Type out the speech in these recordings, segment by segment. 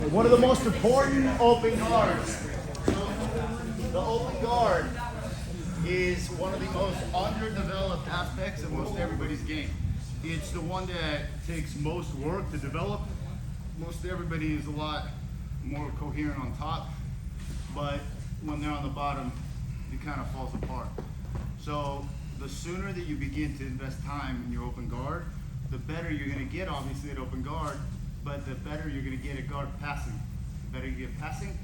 One of the most important open guards. The open guard is one of the most underdeveloped aspects of most everybody's game. It's the one that takes most work to develop. Most everybody is a lot more coherent on top, but when they're on the bottom, it kind of falls apart. So the sooner that you begin to invest time in your open guard, the better you're going to get, obviously, at open guard, but the better you're going to get at guard passing. The better you get passing,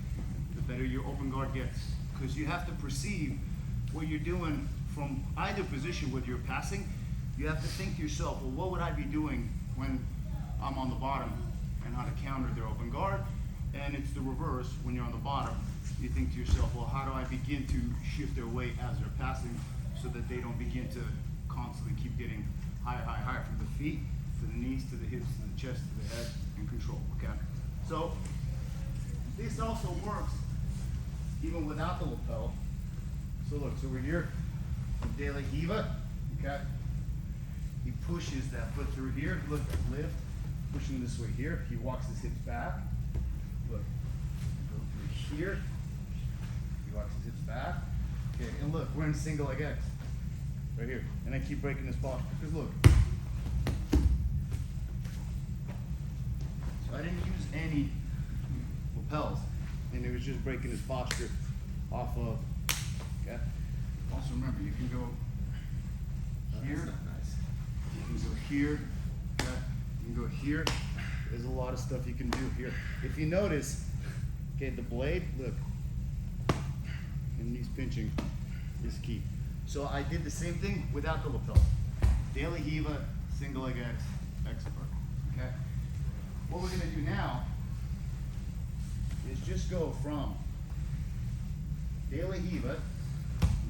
the better your open guard gets. Because you have to perceive what you're doing from either position, whether you're passing. You have to think to yourself, well, what would I be doing when I'm on the bottom, and how to counter their open guard. And it's the reverse. When you're on the bottom, you think to yourself, well, how do I begin to shift their weight as they're passing so that they don't begin to constantly keep getting higher, higher, higher from the feet to the knees, to the hips, to the chest, to the head, and control, okay? So this also works even without the lapel. So look, so we're here in De La Hiva, okay? He pushes that foot through here, look, lift, pushing this way here. He walks his hips back, look, go through here, he walks his hips back, okay, and look, we're in single leg X, right here, and I keep breaking this posture, because look, so I didn't use any lapels, and it was just breaking his posture off of, okay? Also remember, you can go here, nice. You can go here, okay? You can go here. There's a lot of stuff you can do here. If you notice, okay, the blade, look, and knees pinching is key. So I did the same thing without the lapel. De La Hiva, single leg X, expert, okay? What we're gonna do now is just go from De La Hiva,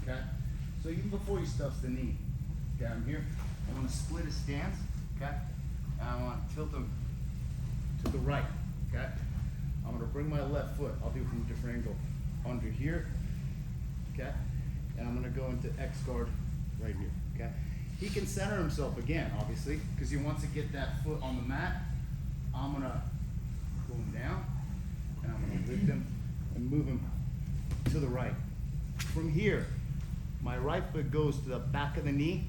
okay? So even before he stuffs the knee, okay, I'm here. I want to split his stance, okay? And I want to tilt him to the right, okay? I'm going to bring my left foot, I'll do it from a different angle, under here, okay? And I'm going to go into X guard right here, okay? He can center himself again, obviously, because he wants to get that foot on the mat. I'm going to pull him down, and I'm going to lift him and move him to the right. From here, my right foot goes to the back of the knee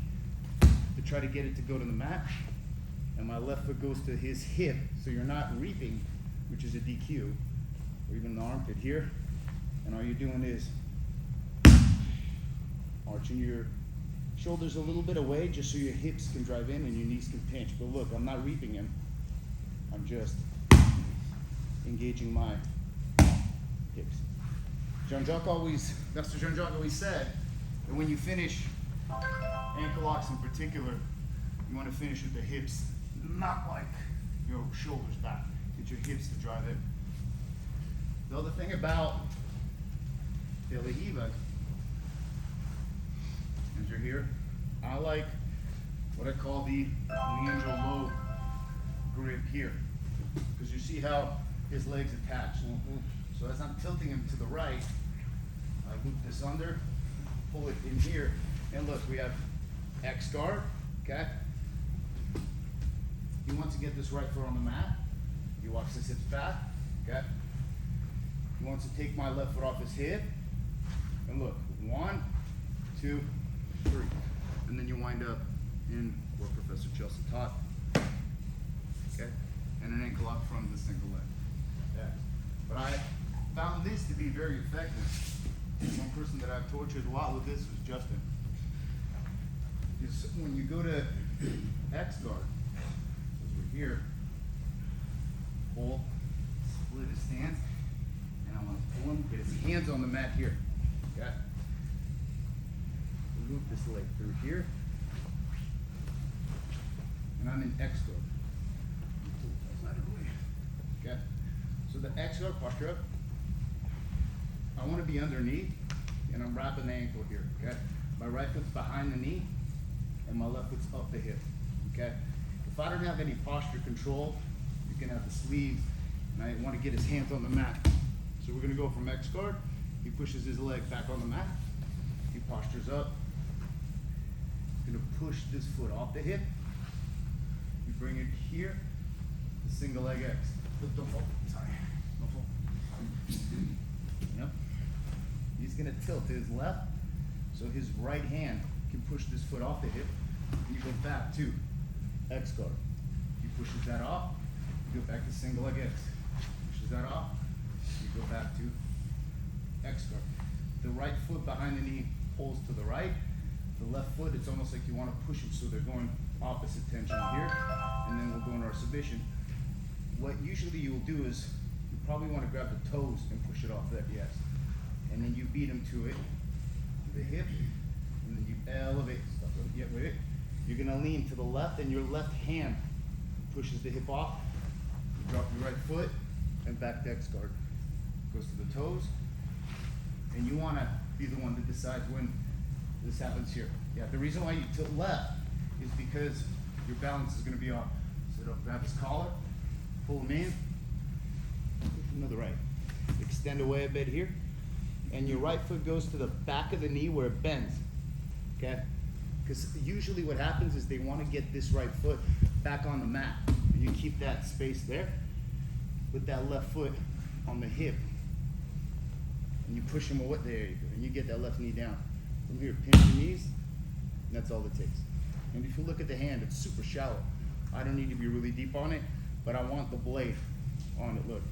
to try to get it to go to the mat, and my left foot goes to his hip, so you're not reaping, which is a DQ, or even an armpit here, and all you're doing is arching your shoulders a little bit away just so your hips can drive in and your knees can pinch. But look, I'm not reaping him, I'm just engaging my hips. Master Jean-Jacques always said that when you finish ankle locks in particular, you want to finish with the hips, not like your shoulders back. Get your hips to drive in. The other thing about De La Hiva, as you're here, I like what I call the Leandro low grip here, because you see how his legs attach. So as I'm tilting him to the right, I loop this under, pull it in here, and look, we have X guard, okay? He wants to get this right foot on the mat. He walks his hips back, okay? He wants to take my left foot off his hip, and look, 1, 2, 3. And then you wind up in what Professor Chelsea taught, okay? And an ankle lock from the single leg. Yeah. But I found this to be very effective. One person that I've tortured a lot with this was Justin. Because when you go to X guard, as we're here, pull, split his stance, and I want to pull him, get his hands on the mat here. Okay? Loop this leg through here, and I'm in X guard. Okay? So the X guard posture up, I want to be underneath, and I'm wrapping the ankle here, okay? My right foot's behind the knee, and my left foot's up the hip, okay? If I don't have any posture control, you can have the sleeves, and I want to get his hands on the mat. So we're going to go from X guard, he pushes his leg back on the mat, he postures up, he's going to push this foot off the hip, you bring it here, the single leg X, sorry. gonna tilt to his left, so his right hand can push this foot off the hip, and you go back to X guard. He pushes that off, you go back to single leg X. Pushes that off, you go back to X guard. The right foot behind the knee pulls to the right. The left foot, it's almost like you want to push them so they're going opposite tension here, and then we'll go into our submission. What usually you will do is you probably want to grab the toes and push it off there, yes. And then you beat them to it, to the hip, and then you elevate. Yeah, wait. You're gonna lean to the left, and your left hand pushes the hip off. You drop your right foot, and back to X guard. Goes to the toes, and you want to be the one that decides when this happens here. Yeah, the reason why you tilt left is because your balance is going to be off. So don't grab his collar, pull him in, push him to the right. Extend away a bit here, and your right foot goes to the back of the knee where it bends. Okay? Because usually what happens is they want to get this right foot back on the mat. And you keep that space there with that left foot on the hip. And you push him away. There you go. And you get that left knee down. From here, pinch your knees, and that's all it takes. And if you look at the hand, it's super shallow. I don't need to be really deep on it, but I want the blade on it. Look,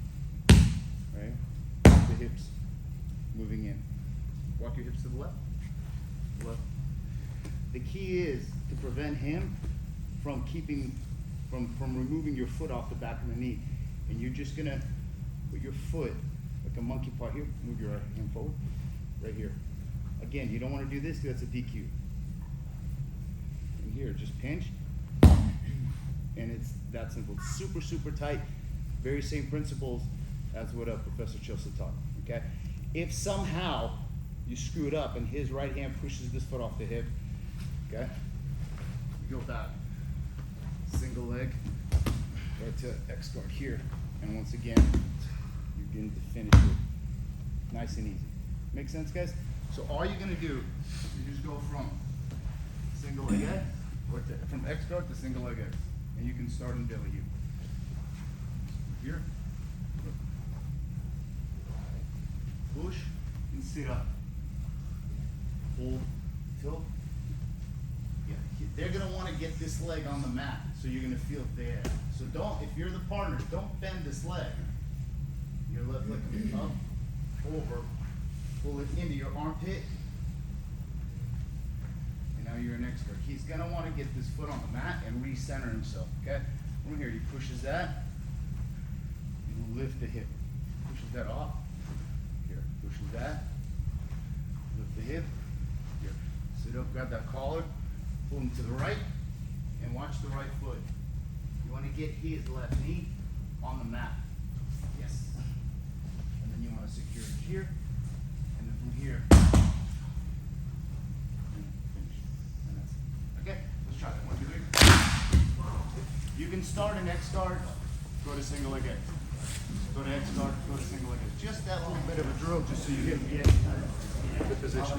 right? The hips moving in. Walk your hips to the left. Left. The key is to prevent him from removing your foot off the back of the knee. And you're just gonna put your foot like a monkey paw here. Move your right hand forward, right here. Again, you don't want to do this because that's a DQ. And here, just pinch, and it's that simple. It's super, super tight. Very same principles as what Professor Chelsea taught. Okay. If somehow you screw it up and his right hand pushes this foot off the hip, okay, you go back, single leg, right to X guard here, and once again, you're going to finish it. Nice and easy. Make sense, guys? So all you're going to do is just go from single leg X, or from X guard to single leg X. And you can start in belly U. Here. Push and sit up. Hold, tilt. Yeah, they're going to want to get this leg on the mat, so you're going to feel it there. So don't, if you're the partner, don't bend this leg. Your left leg comes up, over. Pull it into your armpit, and now you're an expert. He's going to want to get this foot on the mat and recenter himself, okay? From here, he pushes that, you lift the hip, pushes that off, here, pushes that, lift the hip, here. Sit up, grab that collar, pull him to the right, and watch the right foot. You want to get his left knee on the mat, yes. And then you want to secure it here. Here. And finish. And that's it. Okay, let's try that. 1, 2, 3. You can start in X guard, go to single leg X. Go to X guard, go to single leg X. Just that little bit of a drill, just so you get the position.